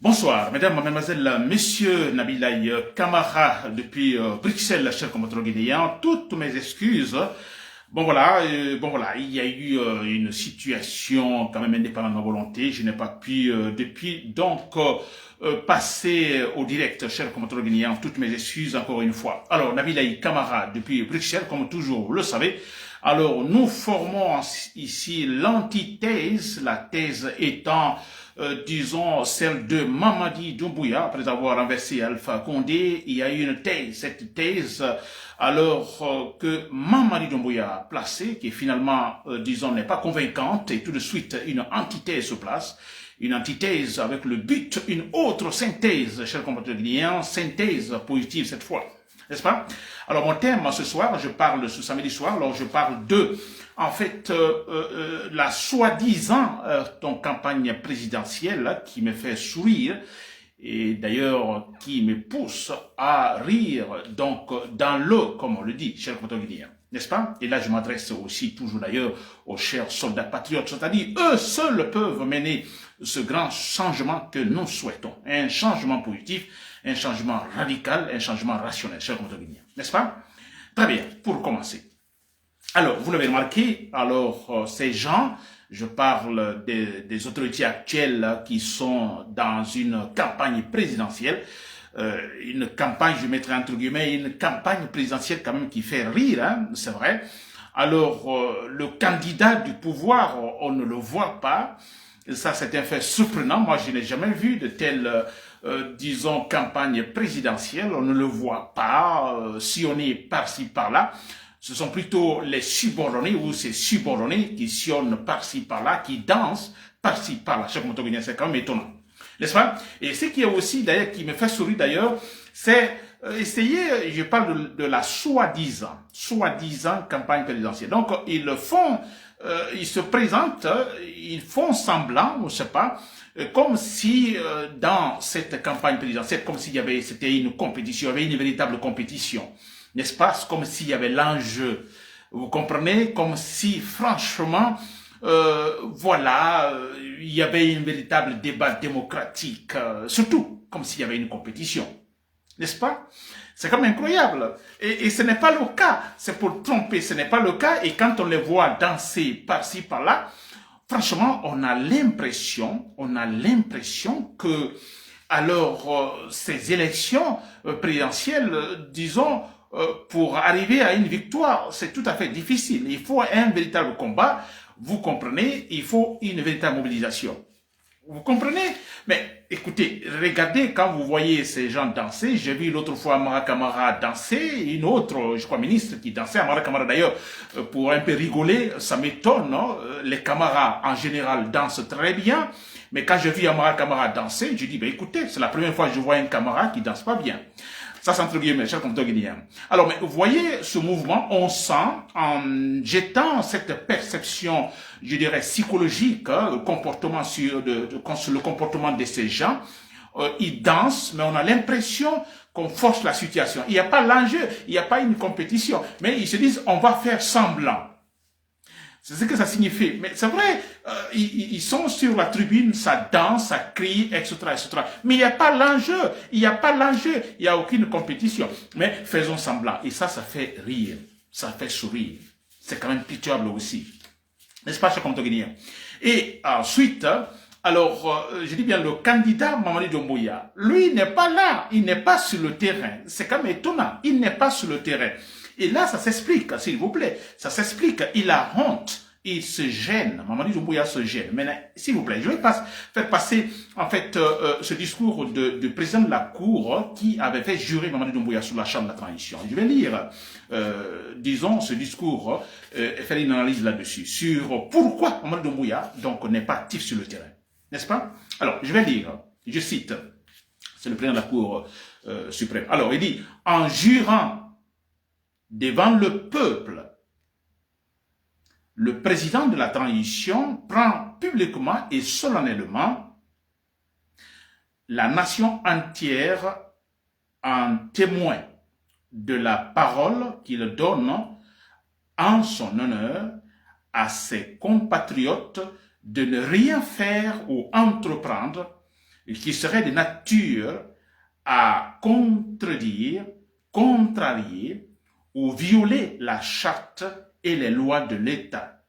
Bonsoir, mesdames, mademoiselles, messieurs, Nabilaï Kamara depuis Bruxelles, cher compatriote guinéen, toutes mes excuses. Bon voilà, il y a eu une situation quand même indépendante de ma volonté. Je n'ai pas pu depuis donc passer au direct, cher compatriote guinéen, toutes mes excuses encore une fois. Alors, Nabilaï Kamara depuis Bruxelles, comme toujours, vous le savez. Alors, nous formons ici l'antithèse, la thèse étant disons, celle de Mamadi Doumbouya, après avoir renversé Alpha Condé. Il y a eu une thèse, cette thèse, alors que Mamadi Doumbouya a placée, qui finalement, disons, n'est pas convaincante, et tout de suite, une antithèse se place. Une antithèse avec le but, une autre synthèse, chers compatriotes guinéens, synthèse positive cette fois. N'est-ce pas? Alors, mon thème ce soir, je parle ce samedi soir, alors je parle de en fait, la soi-disant campagne présidentielle qui me fait sourire et d'ailleurs qui me pousse à rire, donc dans l'eau, comme on le dit, cher compatriotes, n'est-ce pas? Et là, je m'adresse aussi toujours d'ailleurs aux chers soldats patriotes, c'est-à-dire eux seuls peuvent mener ce grand changement que nous souhaitons, un changement positif, un changement radical, un changement rationnel, cher compatriotes, n'est-ce pas? Très bien, pour commencer. Alors, vous l'avez remarqué, alors ces gens, je parle des autorités actuelles qui sont dans une campagne présidentielle, une campagne, je mettrai entre guillemets, une campagne présidentielle quand même qui fait rire, hein, c'est vrai. Alors, le candidat du pouvoir, on ne le voit pas. Ça, c'est un fait surprenant. Moi, je n'ai jamais vu de telle, disons, campagne présidentielle. On ne le voit pas, sillonné par-ci, par-là. Ce sont plutôt les subordonnés ou ces subordonnés qui sillonnent par-ci, par-là, qui dansent par-ci, par-là. Chaque motoguinien, c'est quand même étonnant. N'est-ce pas? Et ce qui est aussi, d'ailleurs, qui me fait sourire d'ailleurs, c'est essayer, je parle de la soi-disant campagne présidentielle. Donc, ils le font, ils se présentent, ils font semblant, on ne sait pas, comme si dans cette campagne présidentielle, comme s'il y avait, c'était une compétition, il y avait une véritable compétition. N'est-ce pas? Comme s'il y avait l'enjeu. Vous comprenez? Comme si, franchement, voilà, il y avait un véritable débat démocratique. Surtout, comme s'il y avait une compétition. N'est-ce pas? C'est quand même incroyable. Et ce n'est pas le cas. C'est pour tromper, ce n'est pas le cas. Et quand on les voit danser par-ci, par-là, franchement, on a l'impression que, alors, ces élections présidentielles, disons, pour arriver à une victoire, c'est tout à fait difficile. Il faut un véritable combat. Vous comprenez, il faut une véritable mobilisation. Vous comprenez? Mais écoutez, regardez quand vous voyez ces gens danser. J'ai vu l'autre fois Amara Kamara danser, une autre, je crois, ministre qui dansait. Amara Kamara d'ailleurs, pour un peu rigoler, ça m'étonne. Non? Les Kamara en général dansent très bien. Mais quand j'ai vu Amara Kamara danser, je dis, ben écoutez, c'est la première fois que je vois un Kamara qui danse pas bien. Ça, c'est entre guillemets, cher compatriote guinéen. Alors, mais vous voyez ce mouvement, on sent, en jetant cette perception, je dirais, psychologique, le comportement sur le comportement de ces gens, ils dansent, mais on a l'impression qu'on force la situation. Il n'y a pas l'enjeu, il n'y a pas une compétition, mais ils se disent, on va faire semblant. C'est ce que ça signifie. Mais c'est vrai, ils sont sur la tribune, ça danse, ça crie, etc., etc. Mais il n'y a pas l'enjeu. Il n'y a pas l'enjeu. Il n'y a aucune compétition. Mais faisons semblant. Et ça fait rire. Ça fait sourire. C'est quand même pitiable aussi. N'est-ce pas, cher compatriote guinéen? Et ensuite, alors, je dis bien, le candidat Mamadi Doumbouya, lui n'est pas là. Il n'est pas sur le terrain. C'est quand même étonnant. Il n'est pas sur le terrain. Et là, ça s'explique, s'il vous plaît. Ça s'explique. Il a honte. Il se gêne. Mamadi Doumbouya se gêne. Mais s'il vous plaît, je vais faire passer, en fait, ce discours du président de la Cour qui avait fait jurer Mamadi Doumbouya sur la chambre de la transition. Je vais lire, disons, ce discours et faire une analyse là-dessus sur pourquoi Mamadi Doumbouya, donc, n'est pas actif sur le terrain. N'est-ce pas? Alors, je vais lire. Je cite. C'est le président de la Cour suprême. Alors, il dit, en jurant devant le peuple, le président de la transition prend publiquement et solennellement la nation entière en témoin de la parole qu'il donne en son honneur à ses compatriotes de ne rien faire ou entreprendre qui serait de nature à contredire, contrarier ou violer la charte et les lois de l'État,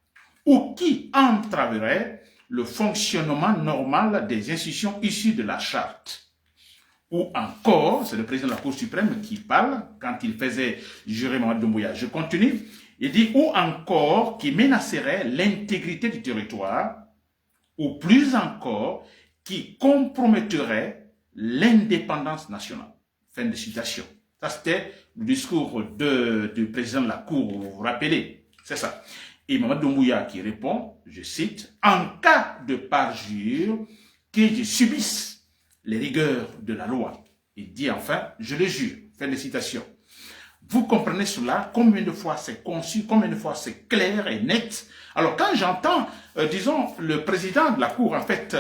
ou qui entraverait le fonctionnement normal des institutions issues de la charte. Ou encore, c'est le président de la Cour suprême qui parle, quand il faisait jurer Mamadi Doumbouya. Je continue, il dit, ou encore, qui menacerait l'intégrité du territoire, ou plus encore, qui compromettrait l'indépendance nationale. Fin de citation. Ça, c'était le discours du président de la Cour, vous vous rappelez, c'est ça. Et Mamadi Doumbouya qui répond, je cite, « En cas de parjure, que je subisse les rigueurs de la loi. » Il dit enfin, je le jure. Fin de citation. Vous comprenez cela, combien de fois c'est conçu, combien de fois c'est clair et net. Alors quand j'entends, disons, le président de la Cour, en fait,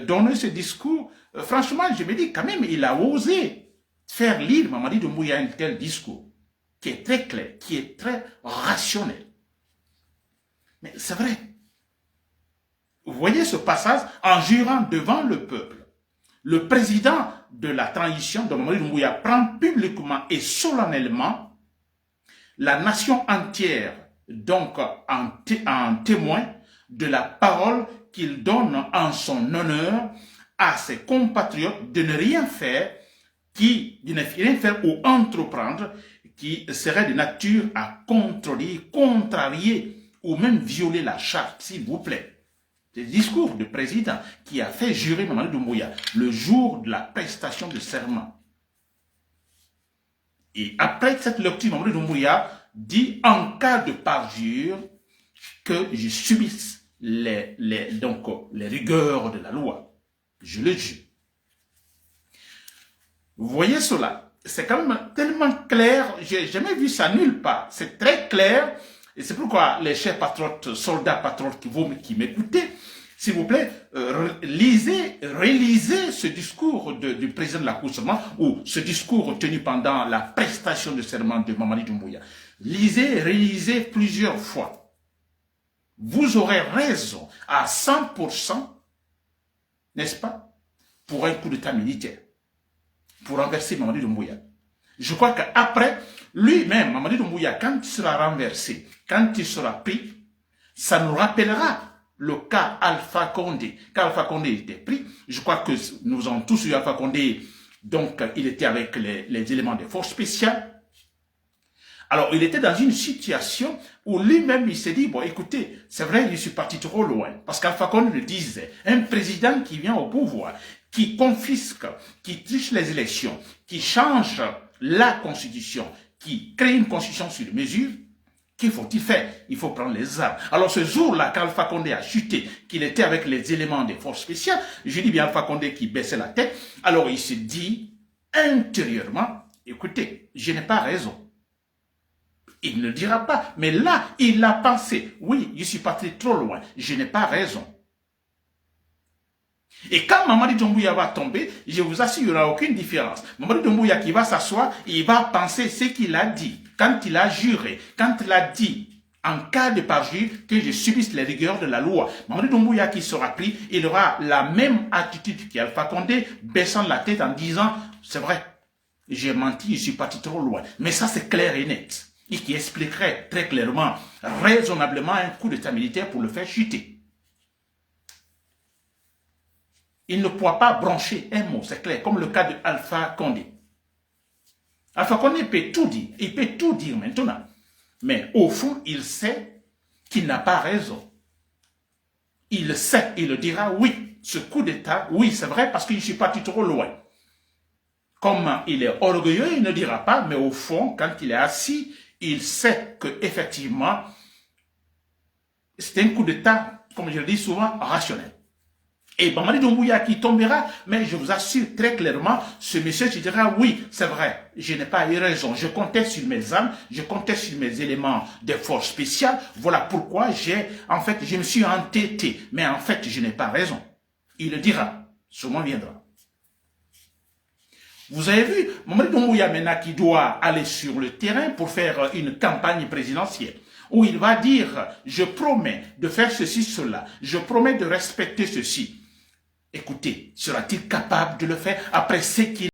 donner ce discours, franchement, je me dis quand même, il a osé faire lire Mamadi Doumbouya un tel discours, qui est très clair, qui est très rationnel. Mais c'est vrai. Vous voyez ce passage en jurant devant le peuple. Le président de la transition, de Mamadi Doumbouya, prend publiquement et solennellement la nation entière, donc en témoin de la parole qu'il donne en son honneur à ses compatriotes de ne rien faire ou entreprendre qui serait de nature à contredire, contrarier ou même violer la charte, s'il vous plaît. C'est le discours du président qui a fait jurer Mamadi Doumbouya le jour de la prestation de serment. Et après cette lecture, Mamadi Doumbouya dit en cas de parjure que je subisse les rigueurs de la loi. Je le jure. Vous voyez cela? C'est quand même tellement clair, j'ai jamais vu ça nulle part. C'est très clair. Et c'est pourquoi les chers patriotes, soldats patriotes qui m'écoutez, s'il vous plaît, relisez ce discours du président de la Cour seulement, ou ce discours tenu pendant la prestation de serment de Mamadi Doumbouya. Lisez, relisez plusieurs fois. Vous aurez raison à 100%, n'est-ce pas, pour un coup d'état militaire, pour renverser Mamadi Doumbouya. Je crois qu'après, lui-même, Mamadi Doumbouya, quand il sera renversé, quand il sera pris, ça nous rappellera le cas Alpha Condé. Quand Alpha Condé était pris, je crois que nous avons tous eu Alpha Condé, donc il était avec les éléments des forces spéciales. Alors, il était dans une situation où lui-même, il s'est dit, bon, écoutez, c'est vrai, je suis parti trop loin. Parce qu'Alpha Condé le disait, un président qui vient au pouvoir, qui confisque, qui triche les élections, qui change la constitution, qui crée une constitution sur mesure, qu'il faut-il faire? Il faut prendre les armes. Alors ce jour-là, quand Alpha Condé a chuté, qu'il était avec les éléments des forces spéciales, je dis bien Alpha Condé qui baissait la tête, alors il se dit intérieurement, écoutez, je n'ai pas raison. Il ne dira pas, mais là, il a pensé, oui, je suis parti trop loin, je n'ai pas raison. Et quand Mamadi Doumbouya va tomber, je vous assure, il n'y aura aucune différence. Mamadi Doumbouya qui va s'asseoir, il va penser ce qu'il a dit, quand il a juré, quand il a dit, en cas de parjure, que je subisse les rigueurs de la loi. Mamadi Doumbouya qui sera pris, il aura la même attitude qu'Alpha Condé, baissant la tête en disant, c'est vrai, j'ai menti, je suis parti trop loin. Mais ça, c'est clair et net. Et qui expliquerait très clairement, raisonnablement, un coup d'état militaire pour le faire chuter. Il ne pourra pas brancher un mot, c'est clair, comme le cas de Alpha Condé. Alpha Condé peut tout dire, il peut tout dire maintenant. Mais au fond, il sait qu'il n'a pas raison. Il sait, il le dira, oui, ce coup d'état, oui, c'est vrai, parce que je suis parti trop loin. Comme il est orgueilleux, il ne dira pas, mais au fond, quand il est assis, il sait que effectivement, c'est un coup d'état, comme je le dis souvent, rationnel. Et Mamadi Doumbouya qui tombera, mais je vous assure très clairement, ce monsieur qui dira, oui, c'est vrai, je n'ai pas eu raison, je comptais sur mes armes, je comptais sur mes éléments de force spéciale, voilà pourquoi je me suis entêté, mais en fait, je n'ai pas raison. Il le dira, ce moment viendra. Vous avez vu, Mamadi Doumbouya maintenant qui doit aller sur le terrain pour faire une campagne présidentielle, où il va dire, je promets de faire ceci, cela, je promets de respecter ceci. Écoutez, sera-t-il capable de le faire après ce qu'il